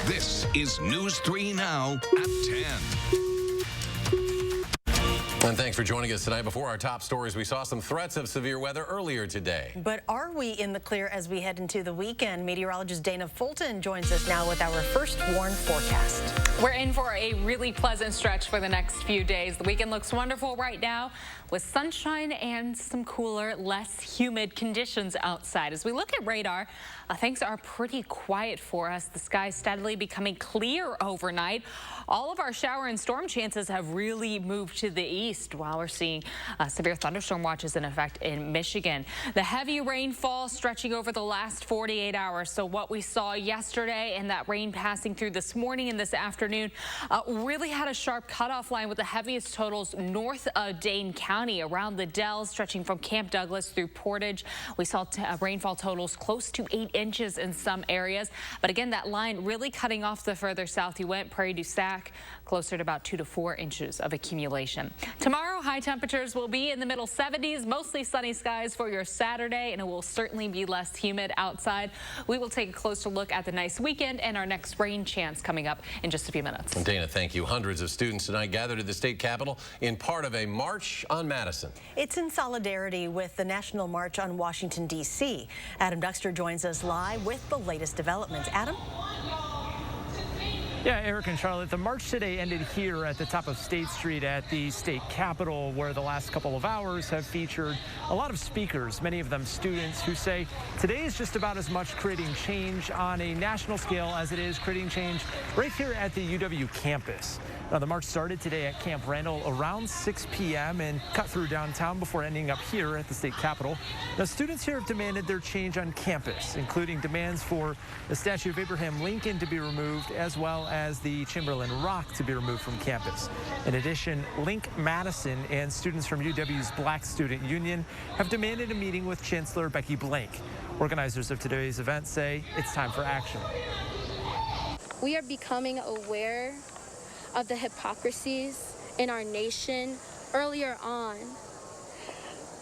This is News 3 Now at 10. And thanks for joining us tonight. Before our top stories, we saw some threats of severe weather earlier today. But are we in the clear as we head into the weekend? Meteorologist Dana Fulton joins us now with our first warned forecast. We're in for a really pleasant stretch for the next few days. The weekend looks wonderful right now with sunshine and some cooler, less humid conditions outside. As we look at radar, things are pretty quiet for us. The sky steadily becoming clear overnight. All of our shower and storm chances have really moved to the east while we're seeing severe thunderstorm watches in effect in Michigan. The heavy rainfall stretching over the last 48 hours. So what we saw yesterday and that rain passing through this morning and this afternoon really had a sharp cutoff line with the heaviest totals north of Dane County around the Dells, stretching from Camp Douglas through Portage. We saw rainfall totals close to 8 inches in some areas. But again, that line really cutting off the further south you went. Prairie du Sac closer to about 2 to 4 inches of accumulation. Tomorrow, high temperatures will be in the middle 70s, mostly sunny skies for your Saturday, and it will certainly be less humid outside. We will take a closer look at the nice weekend and our next rain chance coming up in just a few minutes. Dana, thank you. Hundreds of students tonight gathered at the state capitol in part of a march on Madison. It's in solidarity with the National March on Washington, D.C. Adam Duxter joins us live with the latest developments. Adam? Yeah, Eric and Charlotte, the march today ended here at the top of State Street at the state capitol, where the last couple of hours have featured a lot of speakers, many of them students, who say today is just about as much creating change on a national scale as it is creating change right here at the UW campus. Now, the march started today at Camp Randall around 6 p.m. and cut through downtown before ending up here at the state capitol. Now, students here have demanded their change on campus, including demands for the statue of Abraham Lincoln to be removed, as well as the Chamberlain Rock to be removed from campus. In addition, Link Madison and students from UW's Black Student Union have demanded a meeting with Chancellor Becky Blank. Organizers of today's event say it's time for action. We are becoming aware of the hypocrisies in our nation earlier on.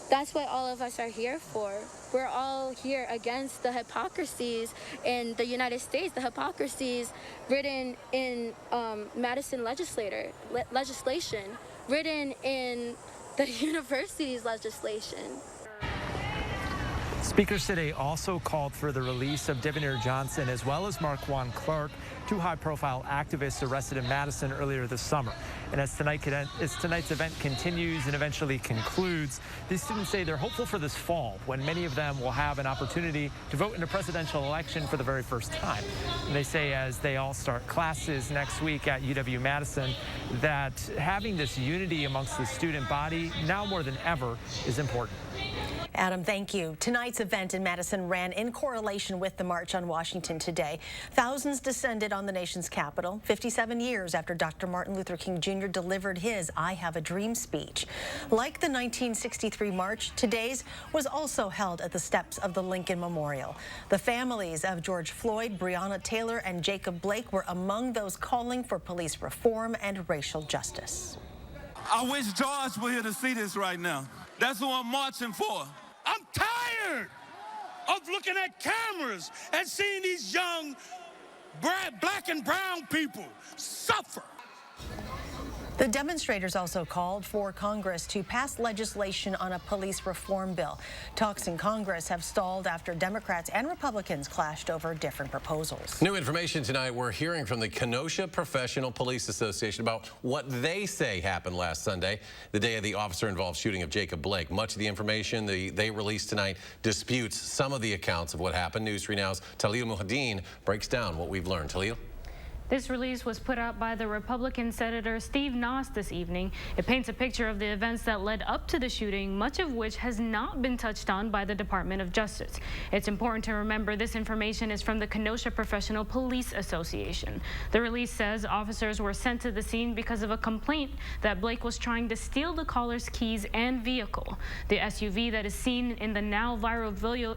That's what all of us are here for. We're all here against the hypocrisies in the United States, the hypocrisies written in Madison legislation, written in the university's legislation. Speakers today also called for the release of Devonere Johnson as well as Marquand Clark, two high-profile activists arrested in Madison earlier this summer. And as tonight's event continues and eventually concludes, these students say they're hopeful for this fall, when many of them will have an opportunity to vote in a presidential election for the very first time. And they say as they all start classes next week at UW-Madison, that having this unity amongst the student body now more than ever is important. Adam, thank you. Tonight's event in Madison ran in correlation with the March on Washington today. Thousands descended on the nation's capital 57 years after Dr. Martin Luther King Jr. delivered his I Have a Dream speech. Like the 1963 march, today's was also held at the steps of the Lincoln Memorial. The families of George Floyd, Breonna Taylor, and Jacob Blake were among those calling for police reform and racial justice. I wish George were here to see this right now. That's what I'm marching for. I'm tired of looking at cameras and seeing these young black and brown people suffer. The demonstrators also called for Congress to pass legislation on a police reform bill. Talks in Congress have stalled after Democrats and Republicans clashed over different proposals. New information tonight. We're hearing from the Kenosha Professional Police Association about what they say happened last Sunday, the day of the officer-involved shooting of Jacob Blake. Much of the information they released tonight disputes some of the accounts of what happened. News 3 Now's Talil Muhaddin breaks down what we've learned. Talil? This release was put out by the Republican Senator Steve Noss this evening. It paints a picture of the events that led up to the shooting, much of which has not been touched on by the Department of Justice. It's important to remember this information is from the Kenosha Professional Police Association. The release says officers were sent to the scene because of a complaint that Blake was trying to steal the caller's keys and vehicle. The SUV that is seen in the now viral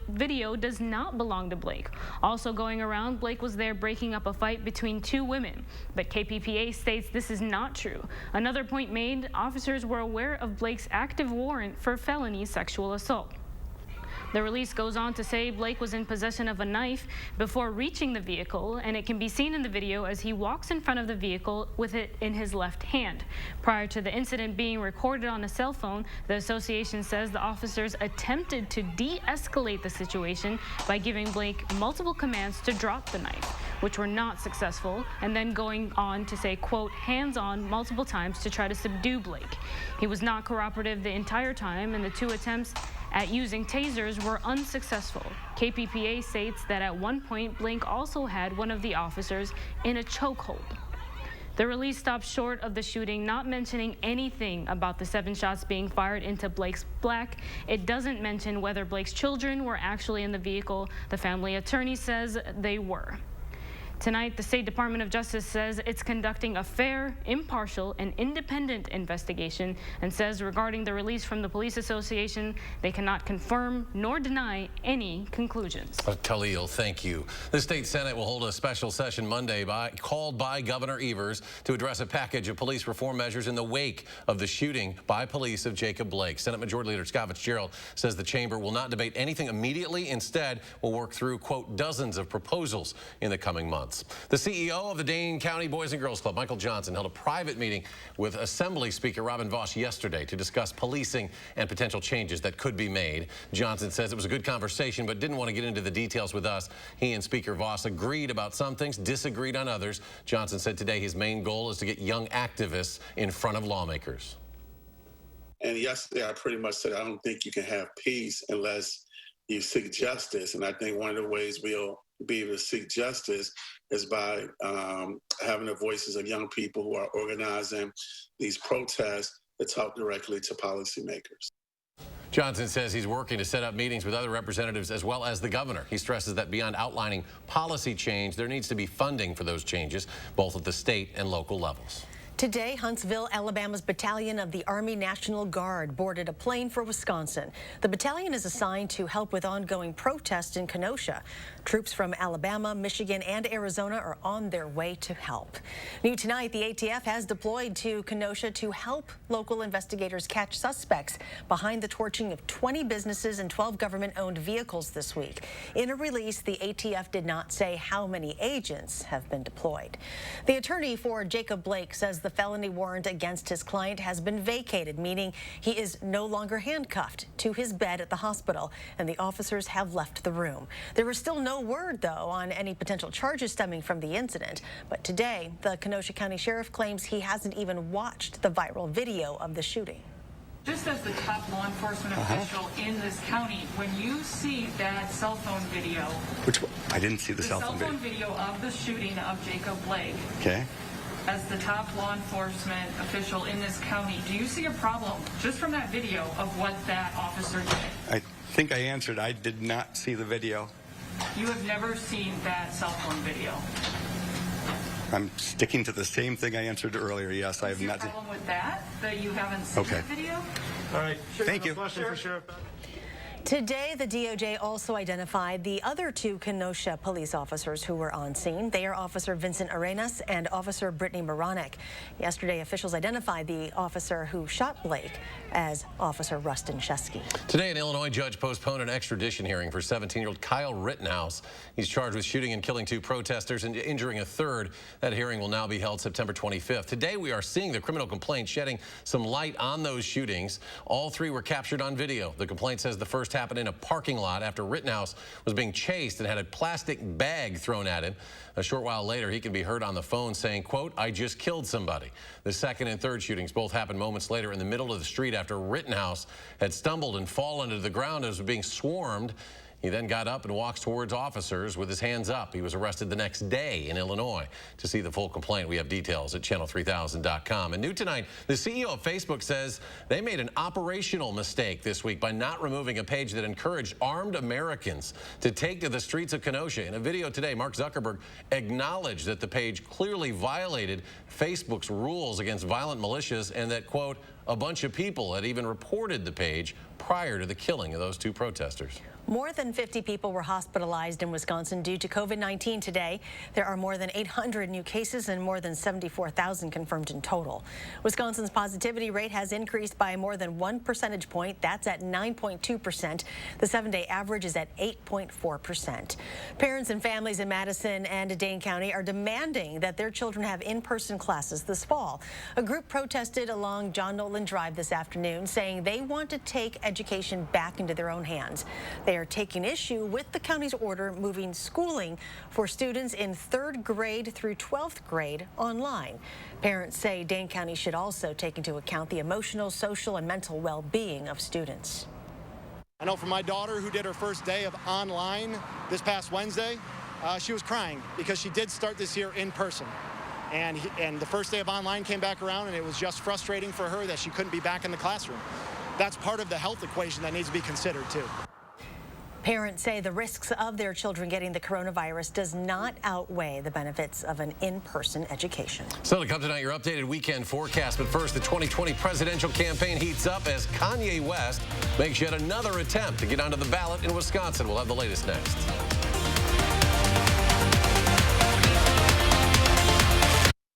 video does not belong to Blake. Also going around, Blake was there breaking up a fight between two women, but KPPA states this is not true. Another point made, officers were aware of Blake's active warrant for felony sexual assault. The release goes on to say Blake was in possession of a knife before reaching the vehicle, and it can be seen in the video as he walks in front of the vehicle with it in his left hand. Prior to the incident being recorded on a cell phone, the association says the officers attempted to de-escalate the situation by giving Blake multiple commands to drop the knife, which were not successful, and then going on to say, quote, hands on multiple times to try to subdue Blake. He was not cooperative the entire time, and the two attempts at using tasers were unsuccessful. KPPA states that at one point, Blake also had one of the officers in a chokehold. The release stops short of the shooting, not mentioning anything about the 7 shots being fired into Blake's back. It doesn't mention whether Blake's children were actually in the vehicle. The family attorney says they were. Tonight, the State Department of Justice says it's conducting a fair, impartial, and independent investigation and says regarding the release from the Police Association, they cannot confirm nor deny any conclusions. Khalil, thank you. The state Senate will hold a special session Monday called by Governor Evers to address a package of police reform measures in the wake of the shooting by police of Jacob Blake. Senate Majority Leader Scott Fitzgerald says the chamber will not debate anything immediately. Instead, will work through, quote, dozens of proposals in the coming months. The CEO of the Dane County Boys and Girls Club, Michael Johnson, held a private meeting with Assembly Speaker Robin Vos yesterday to discuss policing and potential changes that could be made. Johnson says it was a good conversation, but didn't want to get into the details with us. He and Speaker Vos agreed about some things, disagreed on others. Johnson said today his main goal is to get young activists in front of lawmakers. And yesterday I pretty much said I don't think you can have peace unless you seek justice. And I think one of the ways we'll be able to seek justice is by having the voices of young people who are organizing these protests to talk directly to policymakers. Johnson says he's working to set up meetings with other representatives as well as the governor. He stresses that beyond outlining policy change, there needs to be funding for those changes, both at the state and local levels. Today, Huntsville, Alabama's battalion of the Army National Guard boarded a plane for Wisconsin. The battalion is assigned to help with ongoing protests in Kenosha. Troops from Alabama, Michigan, and Arizona are on their way to help. New tonight, the ATF has deployed to Kenosha to help local investigators catch suspects behind the torching of 20 businesses and 12 government-owned vehicles this week. In a release, the ATF did not say how many agents have been deployed. The attorney for Jacob Blake says the felony warrant against his client has been vacated, meaning he is no longer handcuffed to his bed at the hospital, and the officers have left the room. There is still no word, though, on any potential charges stemming from the incident. But today, the Kenosha County Sheriff claims he hasn't even watched the viral video of the shooting. Just as the top law enforcement official in this county, when you see that cell phone video... Which one? I didn't see the cell phone video. The cell phone video of the shooting of Jacob Blake. Okay. As the top law enforcement official in this county, do you see a problem just from that video of what that officer did? I think I answered. I did not see the video. You have never seen that cell phone video? I'm sticking to the same thing I answered earlier. Yes, I have not. Is there a problem with that you haven't seen the video? All right. Thank you. Question for Sheriff. Today, the DOJ also identified the other 2 Kenosha police officers who were on scene. They are Officer Vincent Arenas and Officer Brittany Moronic. Yesterday, officials identified the officer who shot Blake as Officer Rustin Shesky. Today, an Illinois judge postponed an extradition hearing for 17-year-old Kyle Rittenhouse. He's charged with shooting and killing 2 protesters and injuring a third. That hearing will now be held September 25th. Today, we are seeing the criminal complaint shedding some light on those shootings. All 3 were captured on video. The complaint says the first happened in a parking lot after Rittenhouse was being chased and had a plastic bag thrown at him. A short while later, he can be heard on the phone saying, quote, I just killed somebody. The second and third shootings both happened moments later in the middle of the street after Rittenhouse had stumbled and fallen to the ground as was being swarmed. He then got up and walks towards officers with his hands up. He was arrested the next day in Illinois. To see the full complaint, we have details at channel3000.com. And new tonight, the CEO of Facebook says they made an operational mistake this week by not removing a page that encouraged armed Americans to take to the streets of Kenosha. In a video today, Mark Zuckerberg acknowledged that the page clearly violated Facebook's rules against violent militias and that, quote, a bunch of people had even reported the page prior to the killing of those 2 protesters. More than 50 people were hospitalized in Wisconsin due to COVID-19 today. There are more than 800 new cases and more than 74,000 confirmed in total. Wisconsin's positivity rate has increased by more than 1 percentage point. That's at 9.2%. The 7-day average is at 8.4%. Parents and families in Madison and Dane County are demanding that their children have in-person classes this fall. A group protested along John Nolan Drive this afternoon, saying they want to take education back into their own hands. They are taking issue with the county's order moving schooling for students in 3rd grade through 12th grade online. Parents say Dane County should also take into account the emotional, social, and mental well-being of students. I know for my daughter, who did her first day of online this past Wednesday, she was crying because she did start this year in person. And the first day of online came back around, and it was just frustrating for her that she couldn't be back in the classroom. That's part of the health equation that needs to be considered, too. Parents say the risks of their children getting the coronavirus does not outweigh the benefits of an in-person education. So to come tonight, your updated weekend forecast. But first, the 2020 presidential campaign heats up as Kanye West makes yet another attempt to get onto the ballot in Wisconsin. We'll have the latest next.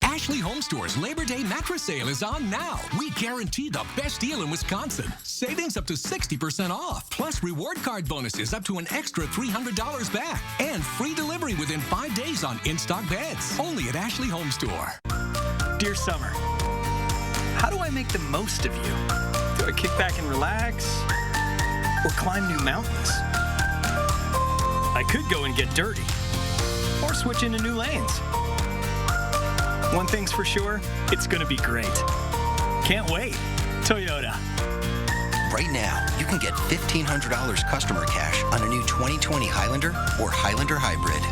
Ashley Home Store's Labor Day mattress sale is on now. We guarantee the best deal in Wisconsin. Savings up to 60% off, plus reward card bonuses up to an extra $300 back, and free delivery within 5 days on in-stock beds. Only at Ashley Home Store. Dear Summer, how do I make the most of you? Do I kick back and relax? Or climb new mountains? I could go and get dirty. Or switch into new lanes. One thing's for sure, it's gonna be great. Can't wait. Toyota. Right now, you can get $1,500 customer cash on a new 2020 Highlander or Highlander Hybrid.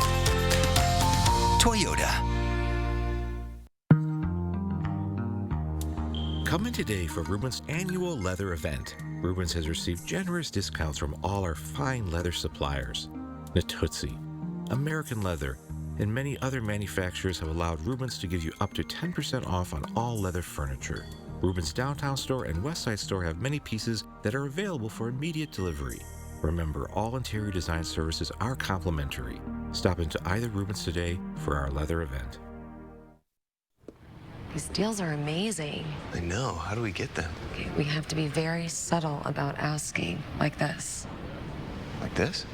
Toyota. Come in today for Rubens' annual leather event. Rubens has received generous discounts from all our fine leather suppliers. Natuzzi, American Leather, and many other manufacturers have allowed Rubens to give you up to 10% off on all leather furniture. Rubens' downtown store and Westside store have many pieces that are available for immediate delivery. Remember, all interior design services are complimentary. Stop into either Rubens today for our leather event. These deals are amazing. I know. How do we get them? Okay, we have to be very subtle about asking, like this. Like this?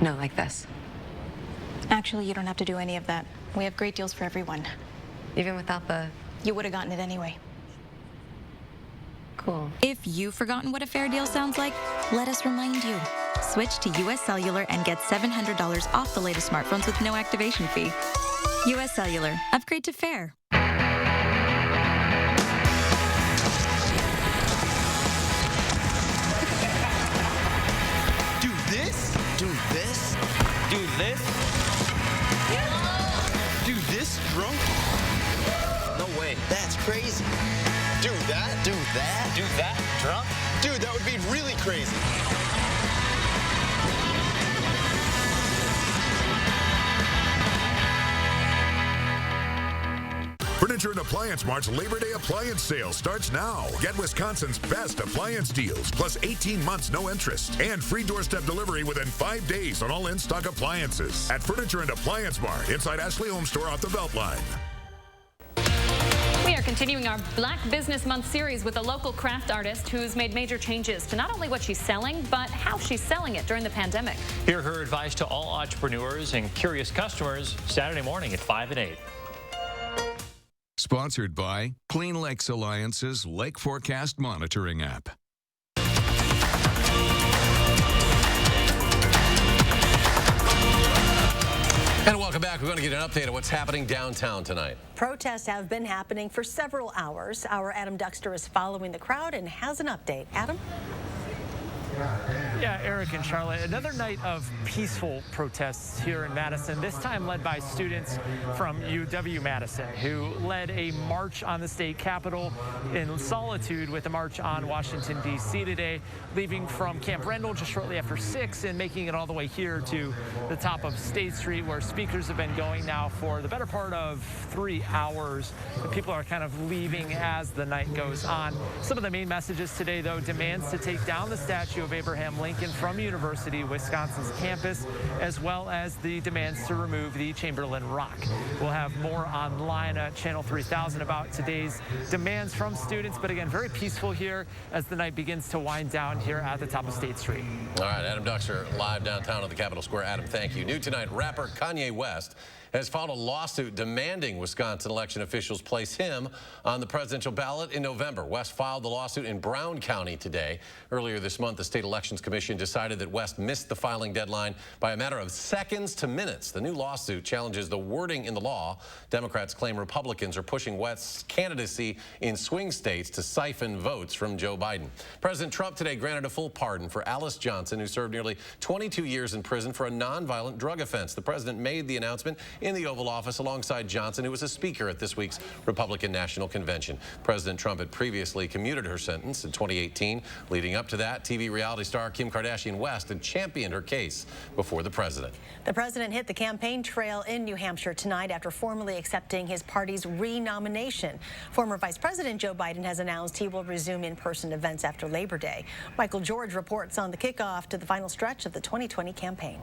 No, like this. Actually, you don't have to do any of that. We have great deals for everyone. Even without the... You would have gotten it anyway. Cool. If you've forgotten what a fair deal sounds like, let us remind you. Switch to US Cellular and get $700 off the latest smartphones with no activation fee. US Cellular. Upgrade to fair. Do this? Do this? Do this? Do this drunk? No way. That's crazy. Do that? Do that? Do that drunk? Dude, that would be really crazy. Furniture and Appliance Mart's Labor Day appliance sale starts now. Get Wisconsin's best appliance deals, plus 18 months no interest, and free doorstep delivery within 5 days on all in-stock appliances at Furniture and Appliance Mart inside Ashley Home Store off the Beltline. We are continuing our Black Business Month series with a local craft artist who's made major changes to not only what she's selling, but how she's selling it during the pandemic. Hear her advice to all entrepreneurs and curious customers Saturday morning at 5 and 8. Sponsored by Clean Lakes Alliance's Lake Forecast Monitoring app. And welcome back. We're going to get an update on what's happening downtown tonight. Protests have been happening for several hours. Our Adam Duxter is following the crowd and has an update. Adam? Yeah, Eric and Charlotte, another night of peaceful protests here in Madison, this time led by students from UW-Madison, who led a march on the state capitol in solitude with a march on Washington, D.C. today, leaving from Camp Rendell just shortly after 6 and making it all the way here to the top of State Street, where speakers have been going now for the better part of 3 hours. The people are kind of leaving as the night goes on. Some of the main messages today, though, demands to take down the statue of Abraham Lincoln Lincoln from University of Wisconsin's campus, as well as the demands to remove the Chamberlain Rock. We'll have more online at Channel 3000 about today's demands from students, but again, very peaceful here as the night begins to wind down here at the top of State Street. All right, Adam Duxer live downtown at the Capitol Square. Adam, thank you. New tonight, rapper Kanye West has filed a lawsuit demanding Wisconsin election officials place him on the presidential ballot in November. West filed the lawsuit in Brown County today. Earlier this month, the State Elections Commission decided that West missed the filing deadline by a matter of seconds to minutes. The new lawsuit challenges the wording in the law. Democrats claim Republicans are pushing West's candidacy in swing states to siphon votes from Joe Biden. President Trump today granted a full pardon for Alice Johnson, who served nearly 22 years in prison for a nonviolent drug offense. The president made the announcement in the Oval Office alongside Johnson, who was a speaker at this week's Republican National Convention. President Trump had previously commuted her sentence in 2018. Leading up to that, TV reality star Kim Kardashian West had championed her case before the president. The president hit the campaign trail in New Hampshire tonight after formally accepting his party's renomination. Former Vice President Joe Biden has announced he will resume in-person events after Labor Day. Michael George reports on the kickoff to the final stretch of the 2020 campaign.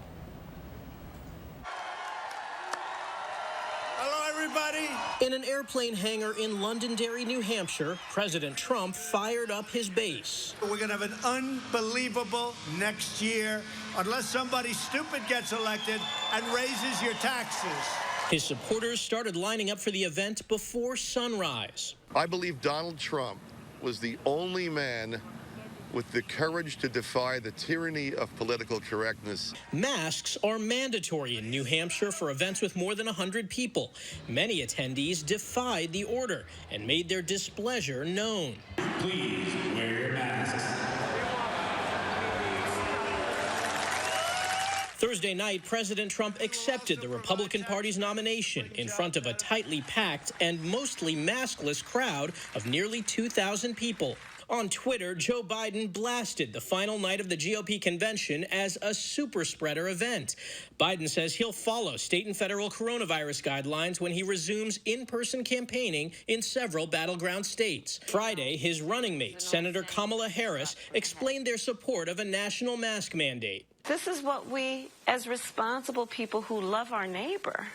In an airplane hangar in Londonderry, New Hampshire, President Trump fired up his base. We're going to have an unbelievable next year unless somebody stupid gets elected and raises your taxes. His supporters started lining up for the event before sunrise. I believe Donald Trump was the only man with the courage to defy the tyranny of political correctness. Masks are mandatory in New Hampshire for events with more than 100 people. Many attendees defied the order and made their displeasure known. Please wear your masks. Thursday night, President Trump accepted the Republican Party's nomination in front of a tightly packed and mostly maskless crowd of nearly 2,000 people. On Twitter, Joe Biden blasted the final night of the GOP convention as a super spreader event. Biden says he'll follow state and federal coronavirus guidelines when he resumes in-person campaigning in several battleground states. Friday, his running mate, Senator Kamala Harris, explained their support of a national mask mandate. This is what we, as responsible people who love our neighbor,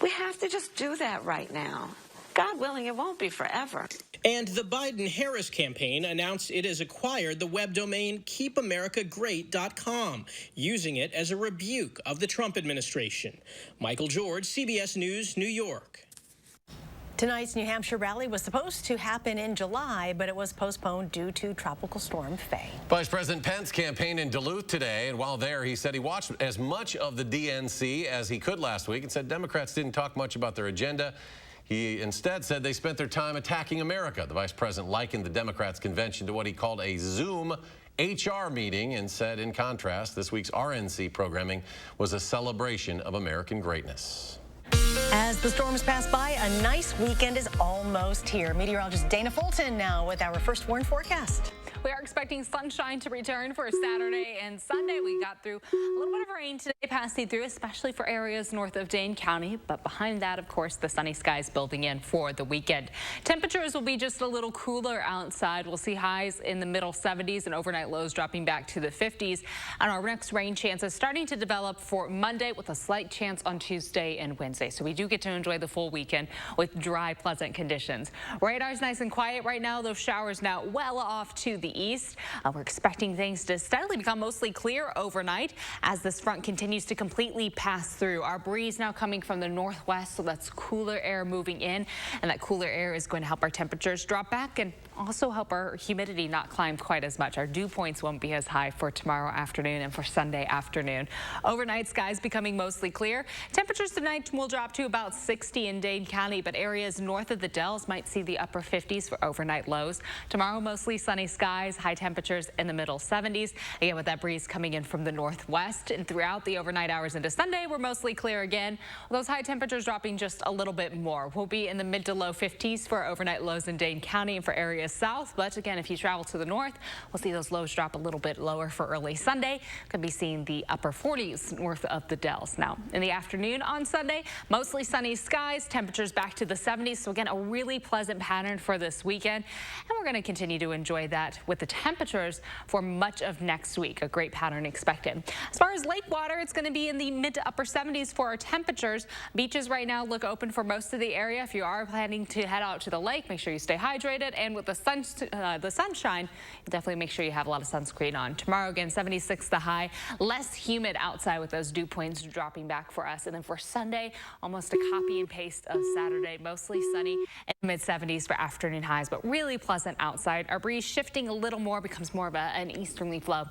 we have to just do that right now. God willing, it won't be forever. And the Biden-Harris campaign announced it has acquired the web domain keepamericagreat.com, using it as a rebuke of the Trump administration. Michael George, CBS News, New York. Tonight's New Hampshire rally was supposed to happen in July, but it was postponed due to Tropical Storm Faye. Vice President Pence campaigned in Duluth today, and while there, he said he watched as much of the DNC as he could last week and said Democrats didn't talk much about their agenda. He instead said they spent their time attacking America. The vice president likened the Democrats' convention to what he called a Zoom HR meeting and said, in contrast, this week's RNC programming was a celebration of American greatness. As the storms pass by, a nice weekend is almost here. Meteorologist Dana Fulton now with our first warn forecast. We are expecting sunshine to return for Saturday and Sunday. We got through a little bit of rain today passing through, especially for areas north of Dane County. But behind that, of course, the sunny skies building in for the weekend. Temperatures will be just a little cooler outside. We'll see highs in the middle 70s and overnight lows dropping back to the 50s. And our next rain chances starting to develop for Monday with a slight chance on Tuesday and Wednesday. So we do get to enjoy the full weekend with dry, pleasant conditions. Radar's nice and quiet right now. Those showers now well off to the east. We're expecting things to steadily become mostly clear overnight as this front continues to completely pass through. Our breeze now coming from the northwest, so that's cooler air moving in, and that cooler air is going to help our temperatures drop back and also help our humidity not climb quite as much. Our dew points won't be as high for tomorrow afternoon and for Sunday afternoon. Overnight, skies becoming mostly clear. Temperatures tonight will drop to about 60 in Dane County, but areas north of the Dells might see the upper 50s for overnight lows. Tomorrow, mostly sunny skies, high temperatures in the middle 70s. Again, with that breeze coming in from the northwest, and throughout the overnight hours into Sunday, we're mostly clear again. Those high temperatures dropping just a little bit more. We'll be in the mid to low 50s for overnight lows in Dane County and for areas south. But again, if you travel to the north, we'll see those lows drop a little bit lower for early Sunday. Could be seeing the upper 40s north of the Dells. Now, in the afternoon on Sunday, mostly sunny skies, temperatures back to the 70s. So again, a really pleasant pattern for this weekend. And we're going to continue to enjoy that with with the temperatures for much of next week. A great pattern expected. As far as lake water, it's going to be in the mid to upper 70s for our temperatures. Beaches right now look open for most of the area. If you are planning to head out to the lake, make sure you stay hydrated. And with the sunshine, definitely make sure you have a lot of sunscreen on. Tomorrow, again, 76 the high. Less humid outside with those dew points dropping back for us. And then for Sunday, almost a copy and paste of Saturday. Mostly sunny and mid-70s for afternoon highs, but really pleasant outside. Our breeze shifting a little more, becomes more of an easterly flow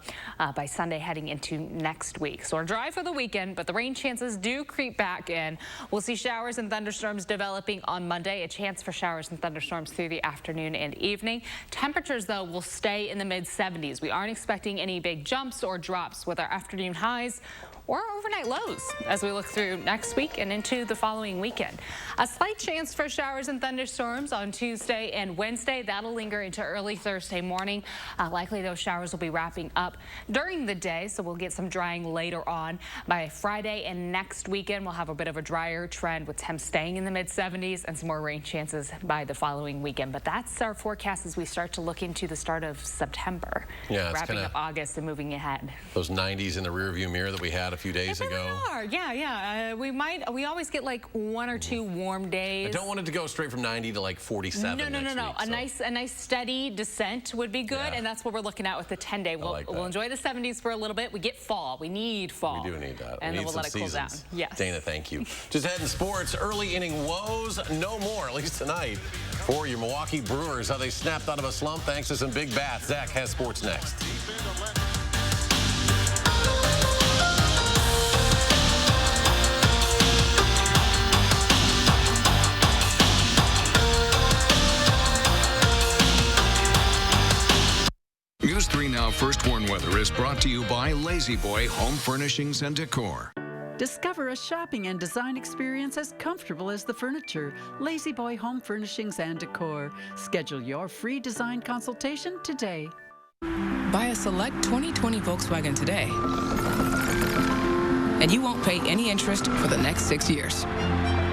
by Sunday heading into next week. So we're dry for the weekend, but the rain chances do creep back in. We'll see showers and thunderstorms developing on Monday. A chance for showers and thunderstorms through the afternoon and evening. Temperatures, though, will stay in the mid-70s. We aren't expecting any big jumps or drops with our afternoon highs or overnight lows as we look through next week and into the following weekend. A slight chance for showers and thunderstorms on Tuesday and Wednesday. That'll linger into early Thursday morning. Likely those showers will be wrapping up during the day, so we'll get some drying later on. By Friday and next weekend, we'll have a bit of a drier trend with temps staying in the mid-70s and some more rain chances by the following weekend. But that's our forecast as we start to look into the start of September. Yeah, wrapping up August and moving ahead. Those 90s in the rearview mirror that we had a few days ago. Yeah. We always get like 1 or 2 warm days. I don't want it to go straight from 90 to like 47. No. Week, A nice steady descent would be good, and that's what we're looking at with the 10-day. We'll enjoy the 70s for a little bit. We get fall. We need fall. We do need that. And then we'll let it cool down. Yes. Dana, thank you. Just ahead in sports, early inning woes, no more, at least tonight, for your Milwaukee Brewers. How they snapped out of a slump thanks to some big bats. Zach has sports next. News 3 Now First Warn Weather is brought to you by Lazy Boy Home Furnishings and Decor. Discover a shopping and design experience as comfortable as the furniture. Lazy Boy Home Furnishings and Decor. Schedule your free design consultation today. Buy a select 2020 Volkswagen today, and you won't pay any interest for the next 6 years.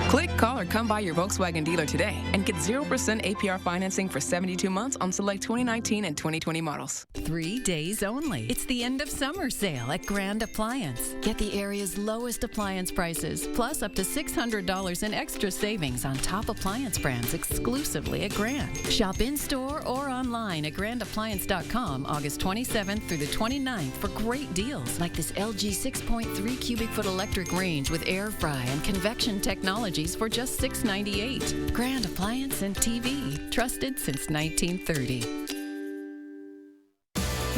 Click, call, or come by your Volkswagen dealer today and get 0% APR financing for 72 months on select 2019 and 2020 models. 3 days only. It's the end of summer sale at Grand Appliance. Get the area's lowest appliance prices, plus up to $600 in extra savings on top appliance brands exclusively at Grand. Shop in-store or online at grandappliance.com August 27th through the 29th for great deals like this LG 6.3 cubic foot electric range with air fry and convection technology for just $698. Grand Appliance and TV, trusted since 1930.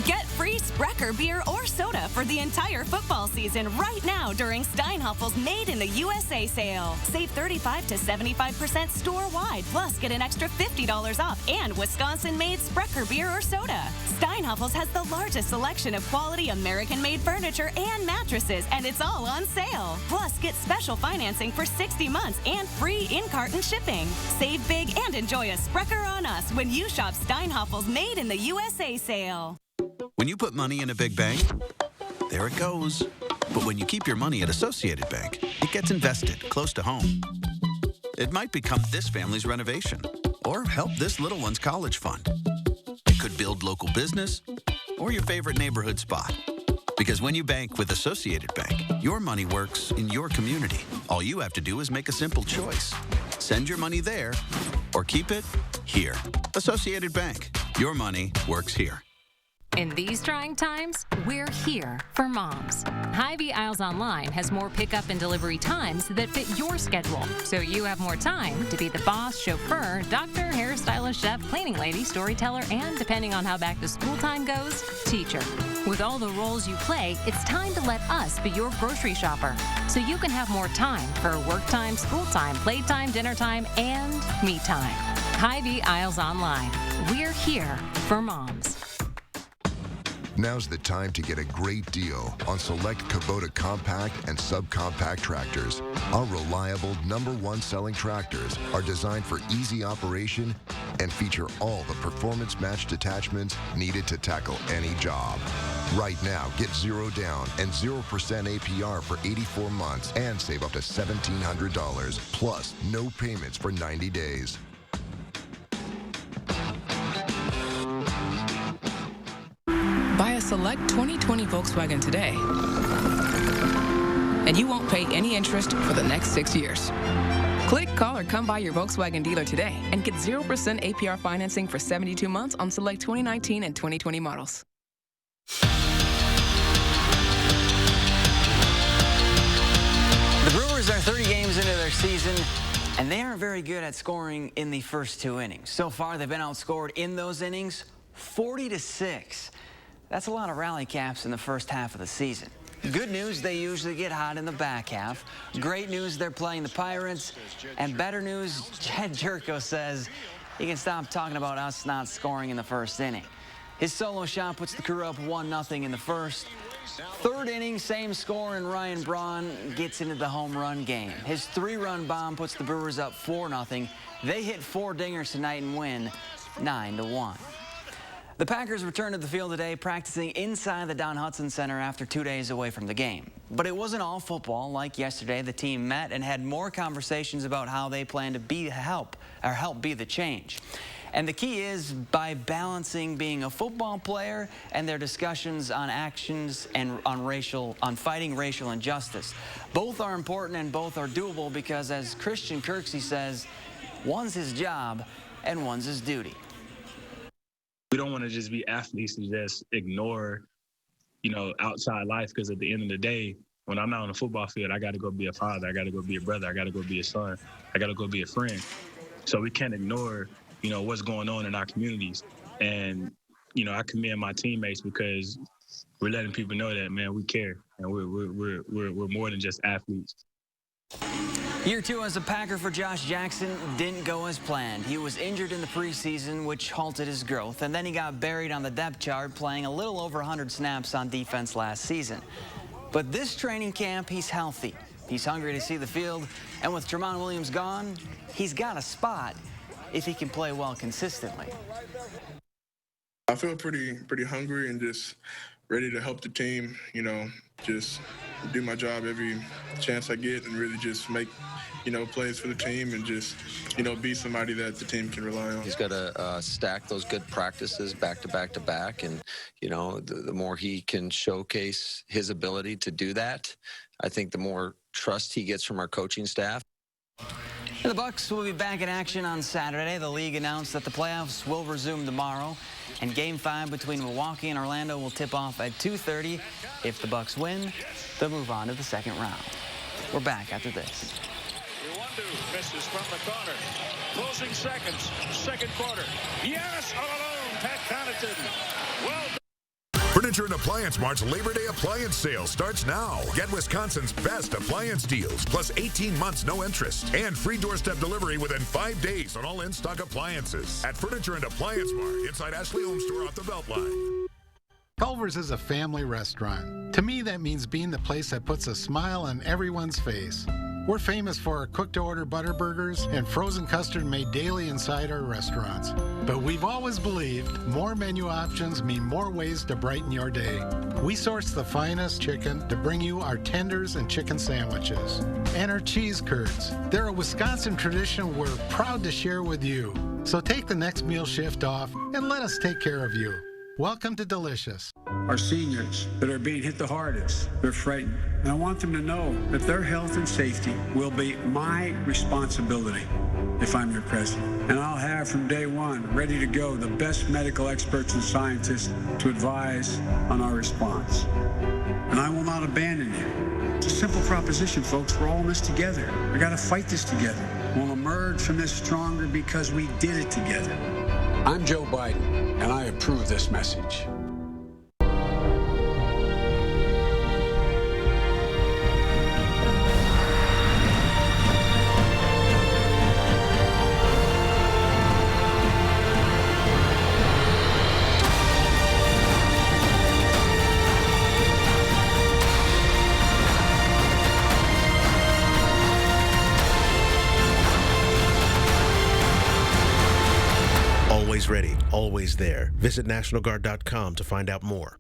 Get free Sprecher beer or soda for the entire football season right now during Steinhaffel's Made in the USA sale. Save 35 to 75% store-wide, plus get an extra $50 off and Wisconsin-made Sprecher beer or soda. Steinhaffel's has the largest selection of quality American-made furniture and mattresses, and it's all on sale. Plus, get special financing for 60 months and free in-carton shipping. Save big and enjoy a Sprecher on us when you shop Steinhaffel's Made in the USA sale. When you put money in a big bank, there it goes. But when you keep your money at Associated Bank, it gets invested close to home. It might become this family's renovation or help this little one's college fund. It could build local business or your favorite neighborhood spot. Because when you bank with Associated Bank, your money works in your community. All you have to do is make a simple choice. Send your money there or keep it here. Associated Bank. Your money works here. In these trying times, we're here for moms. Hy-Vee Aisles Online has more pickup and delivery times that fit your schedule, so you have more time to be the boss, chauffeur, doctor, hairstylist, chef, cleaning lady, storyteller, and, depending on how back to school time goes, teacher. With all the roles you play, it's time to let us be your grocery shopper, so you can have more time for work time, school time, playtime, dinner time, and me time. Hy-Vee Aisles Online. We're here for moms. Now's the time to get a great deal on select Kubota compact and subcompact tractors. Our reliable #1 selling tractors are designed for easy operation and feature all the performance-matched attachments needed to tackle any job. Right now, get 0 down and 0% APR for 84 months and save up to $1,700, plus no payments for 90 days. select 2020 Volkswagen today, and you won't pay any interest for the next 6 years. Click, call, or come by your Volkswagen dealer today and get 0% APR financing for 72 months on select 2019 and 2020 models. The Brewers are 30 games into their season, and they aren't very good at scoring in the first 2 innings. So far, they've been outscored in those innings 40-6. That's a lot of rally caps in the first half of the season. Good news, they usually get hot in the back half. Great news, they're playing the Pirates. And better news, Jed Jerko says he can stop talking about us not scoring in the first inning. His solo shot puts the crew up 1-0 in the first. Third inning, same score, and Ryan Braun gets into the home run game. His 3-run bomb puts the Brewers up 4-0. They hit 4 dingers tonight and win 9-1. The Packers returned to the field today, practicing inside the Don Hutson Center after 2 days away from the game. But it wasn't all football. Like yesterday, the team met and had more conversations about how they plan to help be the change. And the key is by balancing being a football player and their discussions on actions and on fighting racial injustice. Both are important and both are doable because, as Christian Kirksey says, one's his job and one's his duty. We don't want to just be athletes and just ignore, outside life, because at the end of the day, when I'm out on the football field, I got to go be a father. I got to go be a brother. I got to go be a son. I got to go be a friend. So we can't ignore, what's going on in our communities. And, I commend my teammates because we're letting people know that, man, we care. And we're more than just athletes. Year 2 as a Packer for Josh Jackson didn't go as planned. He was injured in the preseason, which halted his growth, and then he got buried on the depth chart, playing a little over 100 snaps on defense last season. But this training camp, he's healthy. He's hungry to see the field, and with Tramon Williams gone, he's got a spot if he can play well consistently. I feel pretty hungry and just ready to help the team, just do my job every chance I get and really just make, plays for the team and just, be somebody that the team can rely on. He's got to stack those good practices back to back to back. And, the more he can showcase his ability to do that, I think the more trust he gets from our coaching staff. The Bucs will be back in action on Saturday. The league announced that the playoffs will resume tomorrow, and Game 5 between Milwaukee and Orlando will tip off at 2:30. If the Bucs win, they'll move on to the second round. We're back after this. 1-2 misses from the corner. Closing seconds, second quarter. Yes, all alone, Pat Connaughton. Well done. Furniture and Appliance Mart's Labor Day appliance sale starts now. Get Wisconsin's best appliance deals, plus 18 months no interest, and free doorstep delivery within 5 days on all in-stock appliances at Furniture and Appliance Mart inside Ashley Home Store off the Beltline. Culver's is a family restaurant. To me, that means being the place that puts a smile on everyone's face. We're famous for our cooked-to-order butter burgers and frozen custard made daily inside our restaurants. But we've always believed more menu options mean more ways to brighten your day. We source the finest chicken to bring you our tenders and chicken sandwiches. And our cheese curds. They're a Wisconsin tradition we're proud to share with you. So take the next meal shift off and let us take care of you. Welcome to Delicious. Our seniors that are being hit the hardest, they're frightened. And I want them to know that their health and safety will be my responsibility if I'm your president. And I'll have from day one, ready to go, the best medical experts and scientists to advise on our response. And I will not abandon you. It's a simple proposition, folks. We're all in this together. We got to fight this together. We'll emerge from this stronger because we did it together. I'm Joe Biden, and I approve this message. Always ready, always there. Visit NationalGuard.com to find out more.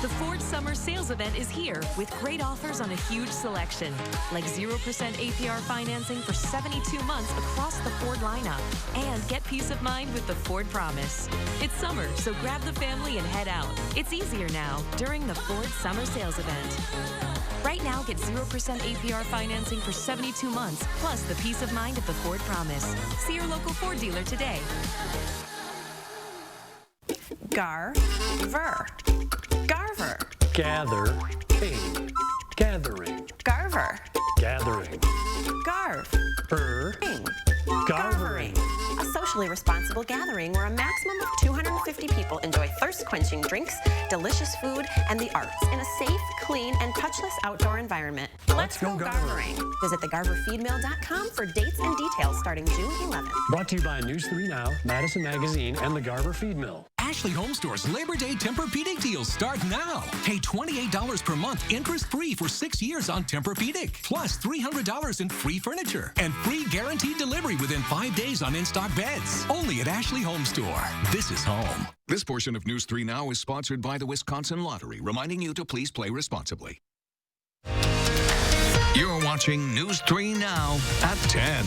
The Ford Summer Sales Event is here with great offers on a huge selection, like 0% APR financing for 72 months across the Ford lineup. And get peace of mind with the Ford Promise. It's summer, so grab the family and head out. It's easier now during the Ford Summer Sales Event. Right now, get 0% APR financing for 72 months, plus the peace of mind of the Ford Promise. See your local Ford dealer today. Garver. Garver. Gather. Ing. Gathering. Garver. Gathering. Garv. Ing. Garvering. A socially responsible gathering where a maximum of 250 people enjoy thirst-quenching drinks, delicious food, and the arts in a safe, clean, and touchless outdoor environment. Let's go garvering. Visit thegarverfeedmill.com for dates and details starting June 11th. Brought to you by News 3 Now, Madison Magazine, and the Garver Feed Mill. Ashley Home Store's Labor Day Tempur-Pedic deals start now. Pay $28 per month interest-free for 6 years on Tempur-Pedic, plus $300 in free furniture and free guaranteed delivery within 5 days on in-stock beds. Only at Ashley Home Store. This is home. This portion of News 3 Now is sponsored by the Wisconsin Lottery, reminding you to please play responsibly. You're watching News 3 Now at 10.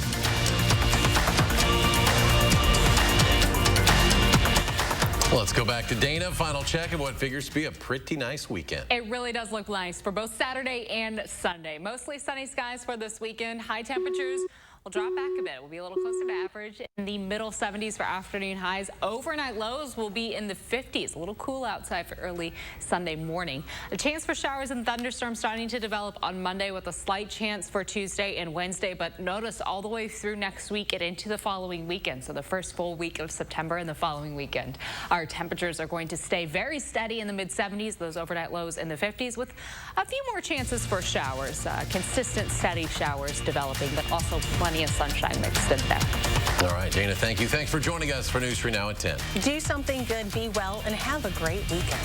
Let's go back to Dana. Final check of what figures to be a pretty nice weekend. It really does look nice for both Saturday and Sunday. Mostly sunny skies for this weekend. High temperatures will drop back a bit. We'll be a little closer to average in the middle 70s for afternoon highs. Overnight lows will be in the 50s. A little cool outside for early Sunday morning. A chance for showers and thunderstorms starting to develop on Monday with a slight chance for Tuesday and Wednesday. But notice all the way through next week and into the following weekend. So the first full week of September and the following weekend. Our temperatures are going to stay very steady in the mid-70s. Those overnight lows in the 50s with a few more chances for showers. Consistent, steady showers developing, but also plenty of sunshine mixed in there. All right, Dana, thank you. Thanks for joining us for News 3 Now at 10. Do something good, be well, and have a great weekend.